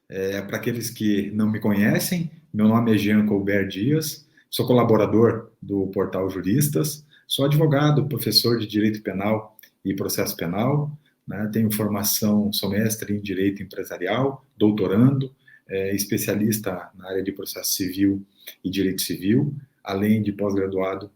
Para aqueles que não me conhecem, meu nome é Jean Colbert Dias, sou colaborador do Portal Juristas, sou advogado, professor de Direito Penal e Processo Penal, né? Tenho formação, sou mestre em Direito Empresarial, doutorando, especialista na área de Processo Civil e Direito Civil, além de pós-graduado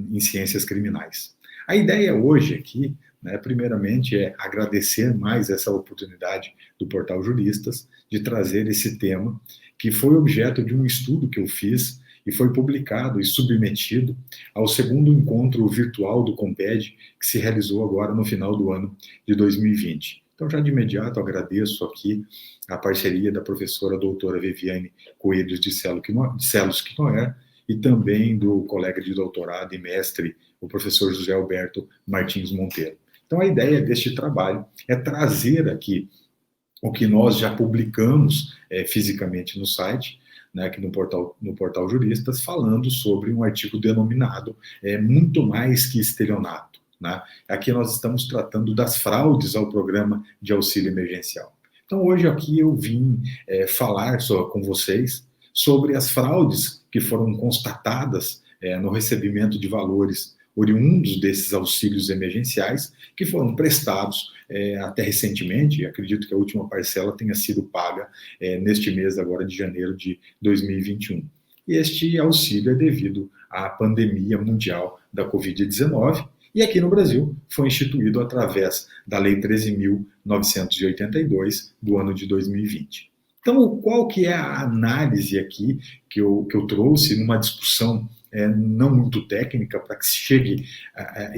em Ciências Criminais. A ideia hoje aqui, né, primeiramente, é agradecer mais essa oportunidade do Portal Juristas de trazer esse tema, que foi objeto de um estudo que eu fiz e foi publicado e submetido ao segundo encontro virtual do Comped, que se realizou agora no final do ano de 2020. Então, já de imediato, agradeço aqui a parceria da professora doutora Viviane Coelhos de Celos Quinoer e também do colega de doutorado e mestre, o professor José Alberto Martins Monteiro. Então, a ideia deste trabalho é trazer aqui o que nós já publicamos fisicamente no site, né, aqui no portal Juristas, falando sobre um artigo denominado Muito Mais que Estelionato. Né? Aqui nós estamos tratando das fraudes ao programa de auxílio emergencial. Então, hoje aqui eu vim falar com vocês sobre as fraudes que foram constatadas no recebimento de valores oriundos desses auxílios emergenciais que foram prestados até recentemente. Acredito que a última parcela tenha sido paga neste mês agora de janeiro de 2021. E este auxílio é devido à pandemia mundial da Covid-19 e aqui no Brasil foi instituído através da Lei 13.982 do ano de 2020. Então, qual que é a análise aqui que eu trouxe numa discussão não muito técnica, para que se chegue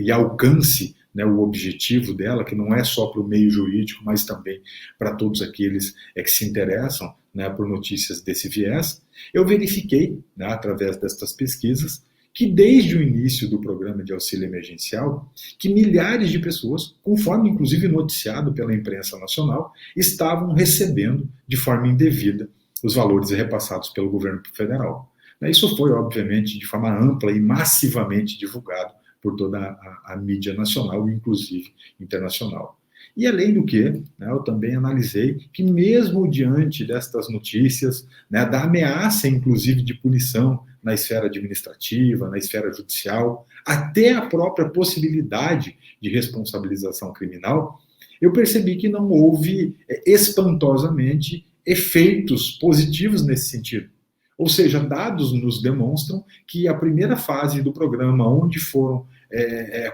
e alcance, né, o objetivo dela, que não é só para o meio jurídico, mas também para todos aqueles que se interessam, né, por notícias desse viés. Eu verifiquei, né, através destas pesquisas, que desde o início do programa de auxílio emergencial, que milhares de pessoas, conforme inclusive noticiado pela imprensa nacional, estavam recebendo de forma indevida os valores repassados pelo governo federal. Isso foi, obviamente, de forma ampla e massivamente divulgado por toda a mídia nacional, inclusive internacional. E, além do que, né, eu também analisei que, mesmo diante destas notícias, né, da ameaça, inclusive, de punição na esfera administrativa, na esfera judicial, até a própria possibilidade de responsabilização criminal, eu percebi que não houve, espantosamente, efeitos positivos nesse sentido. Ou seja, dados nos demonstram que a primeira fase do programa,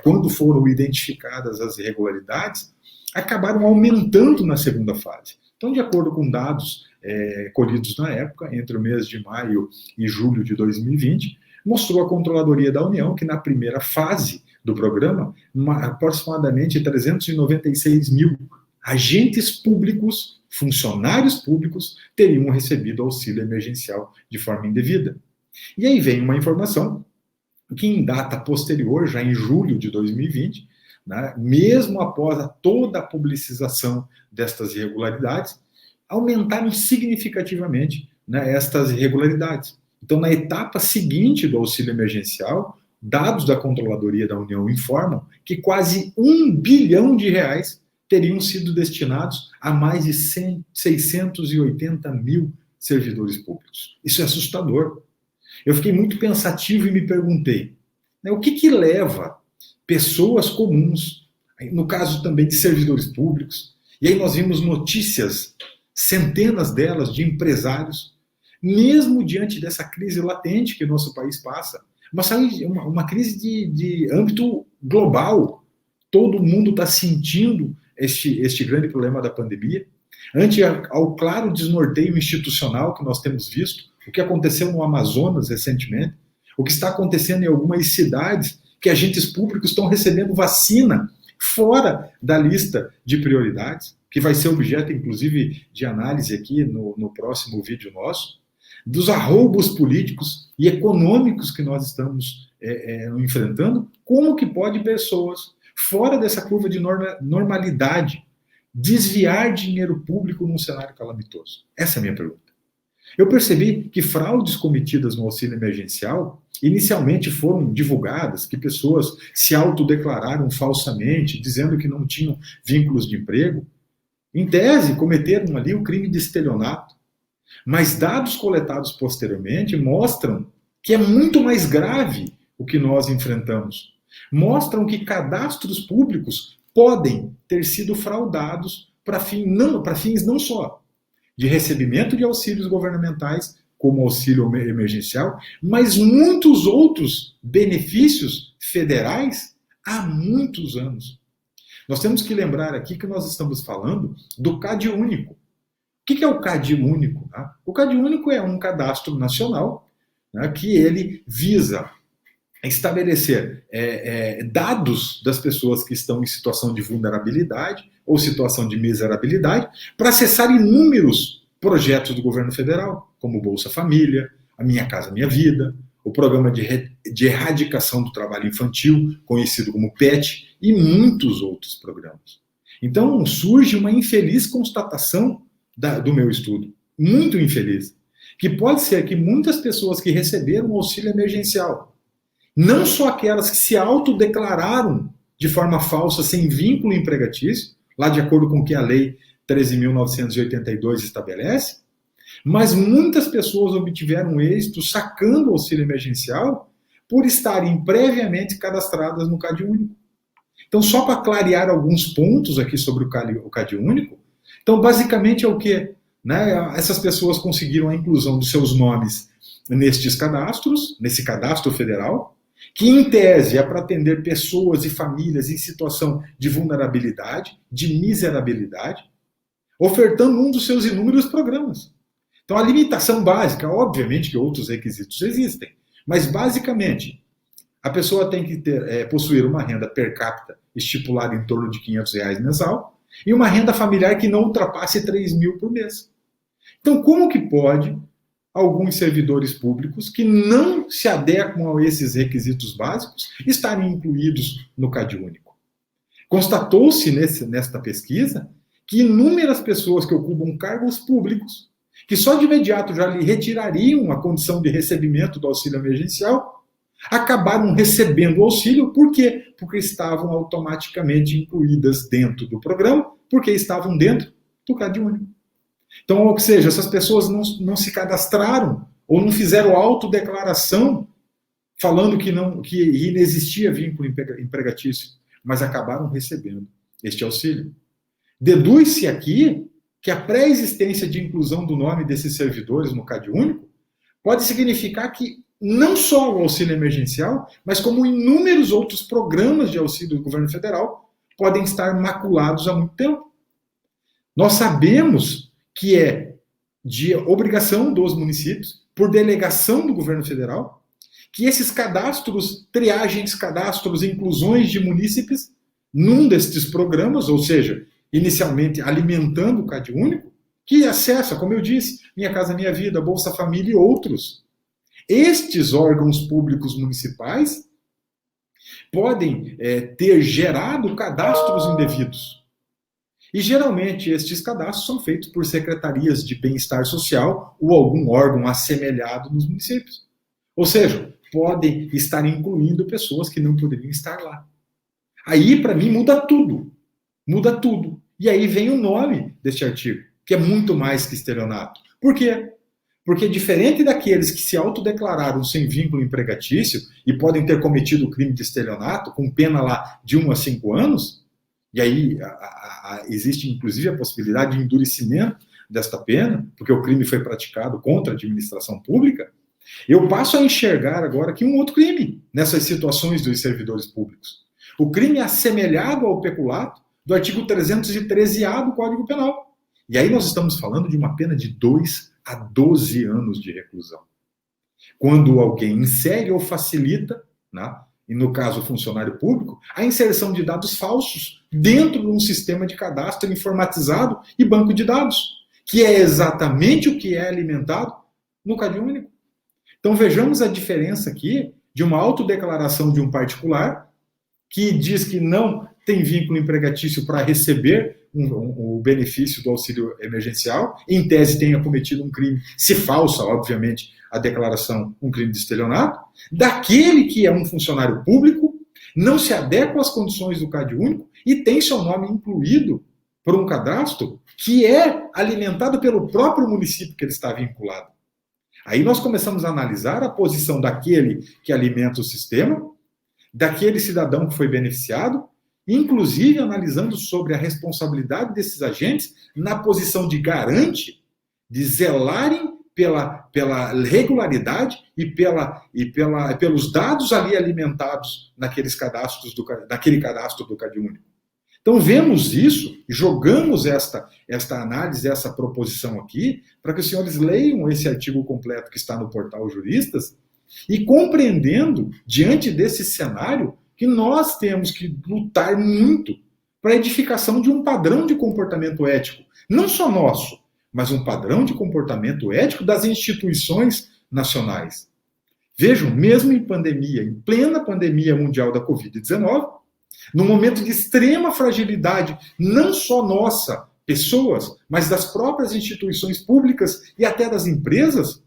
quando foram identificadas as irregularidades, acabaram aumentando na segunda fase. Então, de acordo com dados colhidos na época, entre o mês de maio e julho de 2020, mostrou a Controladoria da União que na primeira fase do programa, aproximadamente 396 mil agentes públicos, funcionários públicos, teriam recebido auxílio emergencial de forma indevida. E aí vem uma informação que, em data posterior, já em julho de 2020, né, mesmo após toda a publicização destas irregularidades, aumentaram significativamente, né, estas irregularidades. Então, na etapa seguinte do auxílio emergencial, dados da Controladoria da União informam que quase R$1 bilhão teriam sido destinados a mais de 680 mil servidores públicos. Isso é assustador. Eu fiquei muito pensativo e me perguntei, né, o que leva pessoas comuns, no caso também de servidores públicos, e aí nós vimos notícias, centenas delas, de empresários, mesmo diante dessa crise latente que o nosso país passa, uma crise de âmbito global, todo mundo está sentindo este grande problema da pandemia, ante ao claro desnorteio institucional que nós temos visto, o que aconteceu no Amazonas recentemente, o que está acontecendo em algumas cidades, que agentes públicos estão recebendo vacina fora da lista de prioridades, que vai ser objeto, inclusive, de análise aqui no próximo vídeo nosso, dos arroubos políticos e econômicos que nós estamos enfrentando, como que pode pessoas fora dessa curva de normalidade, desviar dinheiro público num cenário calamitoso? Essa é a minha pergunta. Eu percebi que fraudes cometidas no auxílio emergencial inicialmente foram divulgadas, que pessoas se autodeclararam falsamente, dizendo que não tinham vínculos de emprego, Em tese, cometeram ali o crime de estelionato. Mas dados coletados posteriormente mostram que é muito mais grave o que nós enfrentamos. Mostram que cadastros públicos podem ter sido fraudados para fins não só de recebimento de auxílios governamentais, como auxílio emergencial, mas muitos outros benefícios federais há muitos anos. Nós temos que lembrar aqui que nós estamos falando do CadÚnico. O que é o CadÚnico? O CadÚnico é um cadastro nacional, que ele visa estabelecer dados das pessoas que estão em situação de vulnerabilidade ou situação de miserabilidade para acessar inúmeros projetos do governo federal, como o Bolsa Família, a Minha Casa Minha Vida, o Programa de Erradicação do Trabalho Infantil, conhecido como PET, e muitos outros programas. Então surge uma infeliz constatação do meu estudo, muito infeliz, que pode ser que muitas pessoas que receberam o auxílio emergencial, não só aquelas que se autodeclararam de forma falsa, sem vínculo empregatício, lá de acordo com o que a Lei 13.982 estabelece, mas muitas pessoas obtiveram êxito sacando o auxílio emergencial por estarem previamente cadastradas no CadÚnico. Então, só para clarear alguns pontos aqui sobre o CadÚnico, então, basicamente é o quê? Essas pessoas conseguiram a inclusão dos seus nomes nestes cadastros, nesse cadastro federal, que em tese é para atender pessoas e famílias em situação de vulnerabilidade, de miserabilidade, ofertando um dos seus inúmeros programas. Então, a limitação básica, obviamente que outros requisitos existem, mas basicamente a pessoa tem que possuir uma renda per capita estipulada em torno de R$500 mensal e uma renda familiar que não ultrapasse R$3.000 por mês. Então, como que pode alguns servidores públicos que não se adequam a esses requisitos básicos estarem incluídos no CadÚnico? Constatou-se nesta pesquisa que inúmeras pessoas que ocupam cargos públicos, que só de imediato já lhe retirariam a condição de recebimento do auxílio emergencial, acabaram recebendo o auxílio. Por quê? Porque estavam automaticamente incluídas dentro do programa, porque estavam dentro do CadÚnico. Então, ou seja, essas pessoas não se cadastraram ou não fizeram autodeclaração falando que inexistia vínculo empregatício, mas acabaram recebendo este auxílio. Deduz-se aqui que a pré-existência de inclusão do nome desses servidores no CadÚnico pode significar que não só o auxílio emergencial, mas como inúmeros outros programas de auxílio do governo federal podem estar maculados há muito tempo. Nós sabemos que é de obrigação dos municípios, por delegação do governo federal, que esses cadastros, triagens, cadastros, inclusões de munícipes, num destes programas, ou seja, inicialmente alimentando o CadÚnico, que acessa, como eu disse, Minha Casa Minha Vida, Bolsa Família e outros. Estes órgãos públicos municipais podem ter gerado cadastros indevidos. E geralmente estes cadastros são feitos por secretarias de bem-estar social ou algum órgão assemelhado nos municípios. Ou seja, podem estar incluindo pessoas que não poderiam estar lá. Aí, para mim, muda tudo. Muda tudo. E aí vem o nome deste artigo, que é muito mais que estelionato. Por quê? Porque diferente daqueles que se autodeclararam sem vínculo empregatício e podem ter cometido o crime de estelionato, com pena lá de 1 a 5 anos, e aí existe inclusive a possibilidade de endurecimento desta pena, porque o crime foi praticado contra a administração pública, eu passo a enxergar agora aqui um outro crime nessas situações dos servidores públicos. O crime assemelhado ao peculato do artigo 313-A do Código Penal. E aí nós estamos falando de uma pena de 2 a 12 anos de reclusão. Quando alguém insere ou facilita, e no caso o funcionário público, a inserção de dados falsos dentro de um sistema de cadastro informatizado e banco de dados, que é exatamente o que é alimentado no CadÚnico. Então vejamos a diferença aqui de uma autodeclaração de um particular que diz que não tem vínculo empregatício para receber o benefício do auxílio emergencial, em tese tenha cometido um crime, se falsa, obviamente, a declaração, um crime de estelionato, daquele que é um funcionário público, não se adequa às condições do CadÚnico e tem seu nome incluído por um cadastro que é alimentado pelo próprio município que ele está vinculado. Aí nós começamos a analisar a posição daquele que alimenta o sistema, daquele cidadão que foi beneficiado, inclusive analisando sobre a responsabilidade desses agentes na posição de garante, de zelarem pela regularidade e pelos dados ali alimentados naquele cadastro do CadÚnico. Então, vemos isso, jogamos esta análise, essa proposição aqui, para que os senhores leiam esse artigo completo que está no portal Juristas e compreendendo, diante desse cenário, que nós temos que lutar muito para a edificação de um padrão de comportamento ético, não só nosso, mas um padrão de comportamento ético das instituições nacionais. Vejam, mesmo em pandemia, em plena pandemia mundial da Covid-19, num momento de extrema fragilidade, não só nossa, pessoas, mas das próprias instituições públicas e até das empresas,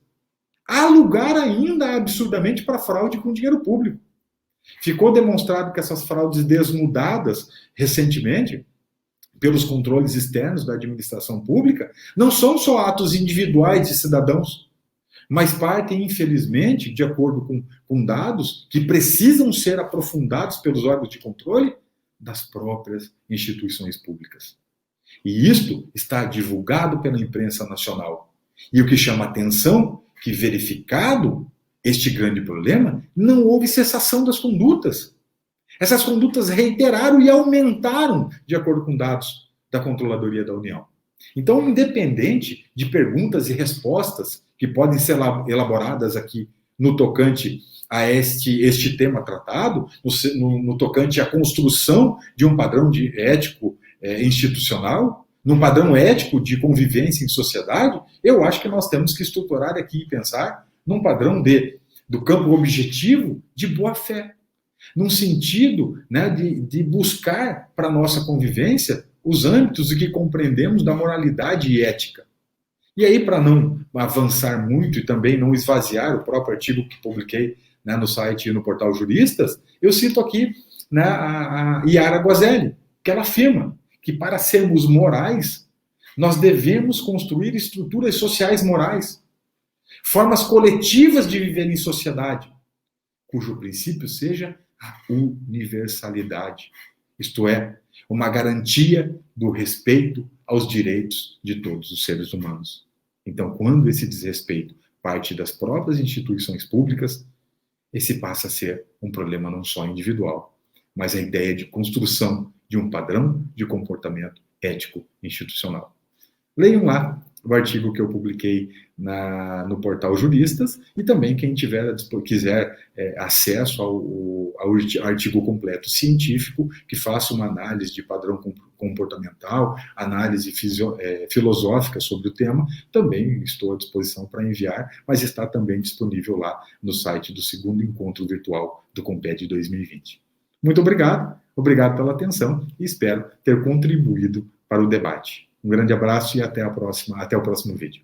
há lugar ainda absurdamente para fraude com dinheiro público. Ficou demonstrado que essas fraudes desnudadas recentemente, pelos controles externos da administração pública, não são só atos individuais de cidadãos, mas partem, infelizmente, de acordo com dados que precisam ser aprofundados pelos órgãos de controle das próprias instituições públicas. E isto está divulgado pela imprensa nacional. E o que chama atenção, que verificado este grande problema, não houve cessação das condutas. Essas condutas reiteraram e aumentaram, de acordo com dados da Controladoria da União. Então, independente de perguntas e respostas que podem ser elaboradas aqui no tocante a este tema tratado, no tocante à construção de um padrão ético institucional, num padrão ético de convivência em sociedade, eu acho que nós temos que estruturar aqui e pensar num padrão do campo objetivo de boa-fé, num sentido, né, de buscar para a nossa convivência os âmbitos que compreendemos da moralidade e ética. E aí, para não avançar muito e também não esvaziar o próprio artigo que publiquei, né, no site e no portal Juristas, eu cito aqui, né, a Yara Guazelli, que ela afirma que para sermos morais, nós devemos construir estruturas sociais morais, formas coletivas de viver em sociedade, cujo princípio seja a universalidade, isto é, uma garantia do respeito aos direitos de todos os seres humanos. Então, quando esse desrespeito parte das próprias instituições públicas, esse passa a ser um problema não só individual, mas a ideia de construção de um padrão de comportamento ético institucional. Leiam lá o artigo que eu publiquei no portal Juristas e também quem quiser acesso ao artigo completo científico que faça uma análise de padrão comportamental, análise filosófica sobre o tema, também estou à disposição para enviar, mas está também disponível lá no site do segundo encontro virtual do Comped 2020. Muito obrigado pela atenção e espero ter contribuído para o debate. Um grande abraço e até o próximo vídeo.